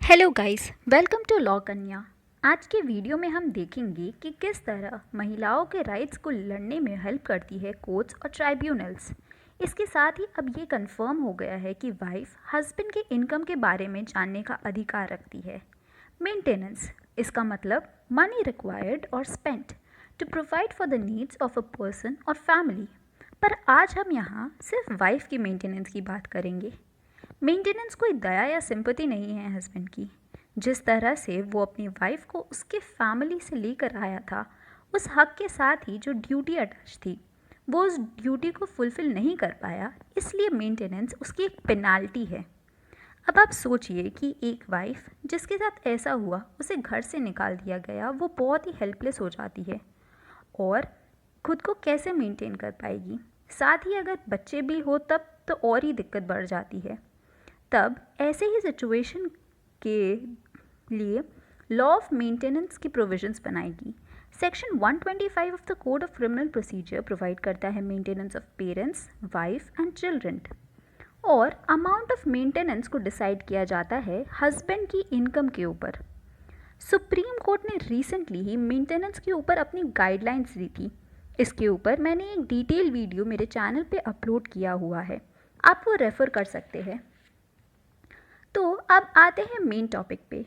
Hello guys, welcome to law Kanya. आज के video में हम देखेंगे कि किस तरह महिलाओं के राइट्स को लड़ने में हेल्प करती है कोर्ट्स और ट्राइब्यूनल्स। इसके साथ ही अब ये कंफर्म हो गया है कि वाइफ हस्बैंड के इनकम के बारे में जानने का अधिकार रखती है। मेंटेनेंस, इसका मतलब मनी रिक्वायर्ड और spent to provide for the needs of a person और फैमिली। पर आज हम यहाँ सिर्फ वाइफ की मेंटेनेंस की बात करेंगे। मेंटेनेंस कोई दया या सिंपैथी नहीं है हस्बैंड की। जिस तरह से वो अपनी वाइफ को उसके फैमिली से लेकर आया था, उस हक के साथ ही जो ड्यूटी अटैच थी, वो उस ड्यूटी को फुलफ़िल नहीं कर पाया, इसलिए मेंटेनेंस उसकी एक पेनाल्टी है। अब आप सोचिए कि एक वाइफ जिसके साथ ऐसा हुआ, उसे घर से निकाल दिया गया, वो बहुत ही हेल्पलेस हो जाती है और खुद को कैसे मेंटेन कर पाएगी। साथ ही अगर बच्चे भी हो तब तो और ही दिक्कत बढ़ जाती है। तब ऐसे ही सिचुएशन के लिए लॉ ऑफ मेंटेनेंस की प्रोविजंस बनाएगी। Section 125 of the code of criminal procedure provide करता है maintenance of parents, wife and children. और अमाउंट ऑफ मेंटेनेंस को डिसाइड किया जाता है हस्बैंड की इनकम के ऊपर। सुप्रीम कोर्ट ने रिसेंटली ही मेंटेनेंस के ऊपर अपनी गाइडलाइंस दी थी। इसके ऊपर मैंने एक डिटेल वीडियो मेरे चैनल पे अपलोड किया हुआ है, आप वो रेफ़र कर सकते हैं। तो अब आते हैं मेन टॉपिक पे।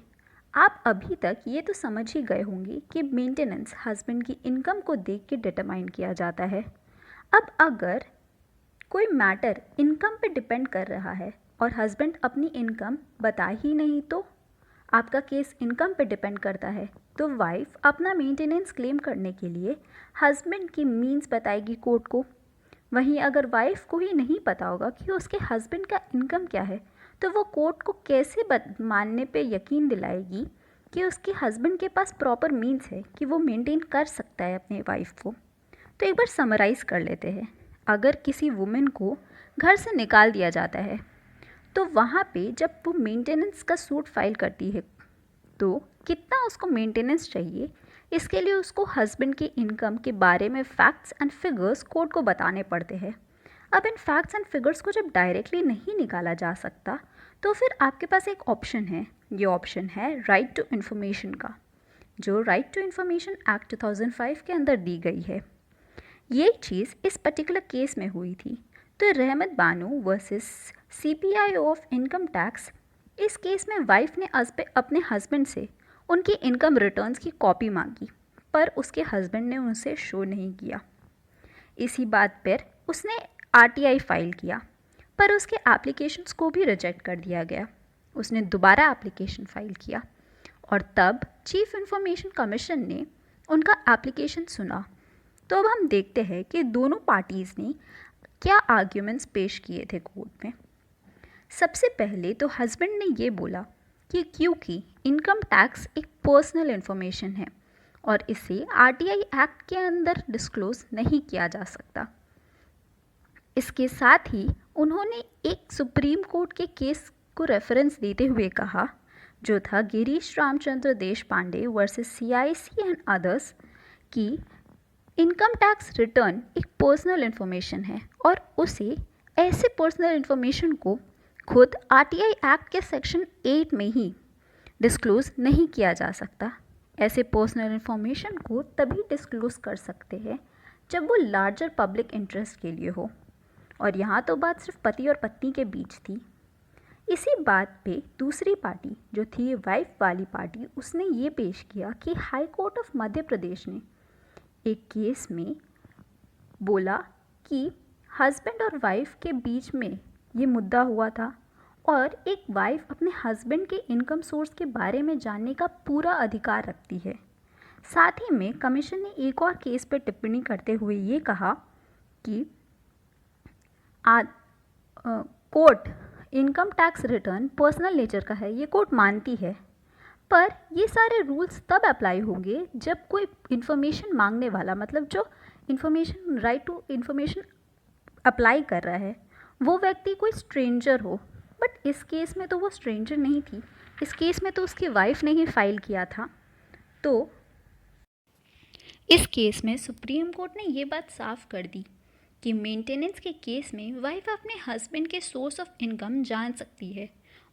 आप अभी तक ये तो समझ ही गए होंगे कि मेंटेनेंस हस्बैंड की इनकम को देख के डिटरमाइन किया जाता है। अब अगर कोई मैटर इनकम पे डिपेंड कर रहा है और हस्बैंड अपनी इनकम बता ही नहीं, तो आपका केस इनकम पे डिपेंड करता है, तो वाइफ अपना मेंटेनेंस क्लेम करने के लिए हस्बैंड की मीन्स बताएगी कोर्ट को। वहीं अगर वाइफ को ही नहीं पता होगा कि उसके हस्बैंड का इनकम क्या है, तो वो कोर्ट को कैसे मानने पे यकीन दिलाएगी कि उसके हस्बैंड के पास प्रॉपर मीन्स है कि वो मेंटेन कर सकता है अपने वाइफ को। तो एक बार समराइज़ कर लेते हैं। अगर किसी वुमेन को घर से निकाल दिया जाता है, तो वहाँ पे जब वो मेंटेनेंस का सूट फाइल करती है, तो कितना उसको मेंटेनेंस चाहिए, इसके लिए उसको हस्बैंड की इनकम के बारे में फैक्ट्स एंड फिगर्स कोर्ट को बताने पड़ते हैं। अब इन फैक्ट्स एंड फिगर्स को जब डायरेक्टली नहीं निकाला जा सकता, तो फिर आपके पास एक ऑप्शन है। ये ऑप्शन है राइट टू इन्फॉर्मेशन का, जो राइट टू इन्फॉर्मेशन एक्ट 2005 के अंदर दी गई है। ये चीज़ इस पर्टिकुलर केस में हुई थी। तो रहमत Bano versus CPIO of income tax, इस केस में वाइफ ने अपने हस्बैंड से उनकी इनकम रिटर्न्स की कॉपी मांगी, पर उसके हस्बैंड ने उनसे शो नहीं किया। इसी बात पर उसने RTI फाइल किया, पर उसके एप्लीकेशंस को भी रिजेक्ट कर दिया गया। उसने दोबारा एप्लीकेशन फाइल किया और तब चीफ इंफॉर्मेशन कमीशन ने उनका एप्लीकेशन सुना। तो अब हम देखते हैं कि दोनों पार्टीज़ ने क्या आर्ग्यूमेंट्स पेश किए थे कोर्ट में। सबसे पहले तो हस्बैंड ने ये बोला कि क्योंकि इनकम टैक्स एक पर्सनल इन्फॉर्मेशन है और इसे RTI एक्ट के अंदर डिस्क्लोज नहीं किया जा सकता। इसके साथ ही उन्होंने एक सुप्रीम कोर्ट के केस को रेफरेंस देते हुए कहा, जो था Girish Ramchandra Deshpande versus CIC and others, कि इनकम टैक्स रिटर्न एक पर्सनल इन्फॉर्मेशन है और उसे ऐसे पर्सनल इन्फॉर्मेशन को खुद RTI एक्ट के सेक्शन 8 में ही डिस्क्लोज नहीं किया जा सकता। ऐसे पर्सनल इन्फॉर्मेशन को तभी डिस्क्लोज कर सकते हैं जब वो लार्जर पब्लिक इंटरेस्ट के लिए हो, और यहाँ तो बात सिर्फ पति और पत्नी के बीच थी। इसी बात पे दूसरी पार्टी जो थी वाइफ वाली पार्टी, उसने ये पेश किया कि high court of Madhya Pradesh ने एक केस में बोला कि हस्बैंड और वाइफ के बीच में ये मुद्दा हुआ था और एक वाइफ अपने हस्बैंड के इनकम सोर्स के बारे में जानने का पूरा अधिकार रखती है। साथ ही में कमीशन ने एक और केस पर टिप्पणी करते हुए ये कहा कि court income tax return personal nature का है, ये कोर्ट मानती है, पर ये सारे रूल्स तब अप्लाई होंगे जब कोई इन्फॉर्मेशन मांगने वाला, मतलब जो information right to information apply कर रहा है, वो व्यक्ति कोई स्ट्रेंजर हो। बट इस केस में तो वो स्ट्रेंजर नहीं थी, इस केस में तो उसकी वाइफ ने ही फाइल किया था। तो इस केस में सुप्रीम कोर्ट ने ये बात साफ कर दी कि मेंटेनेंस के केस में वाइफ अपने हस्बैंड के सोर्स ऑफ इनकम जान सकती है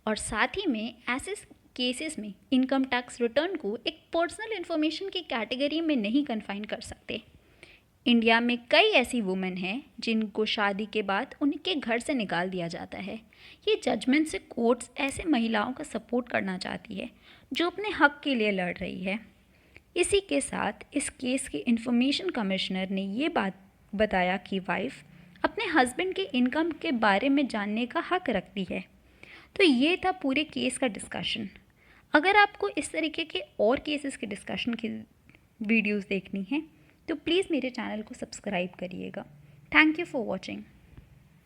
और साथ ही में ऐसे केसेस में इनकम टैक्स रिटर्न को एक पर्सनल इन्फॉर्मेशन की कैटेगरी में नहीं कन्फाइन कर सकते। इंडिया में कई ऐसी वुमेन हैं जिनको शादी के बाद उनके घर से निकाल दिया जाता है। ये जजमेंट से कोर्ट्स ऐसे महिलाओं का सपोर्ट करना चाहती है जो अपने हक के लिए लड़ रही है। इसी के साथ इस केस के इंफॉर्मेशन कमिश्नर ने ये बात बताया कि वाइफ अपने हस्बैंड के इनकम के बारे में जानने का हक रखती है। तो ये था पूरे केस का डिस्कशन। अगर आपको इस तरीके के और केसेस के डिस्कशन की वीडियोस देखनी है तो प्लीज़ मेरे चैनल को सब्सक्राइब करिएगा। Thank you for watching.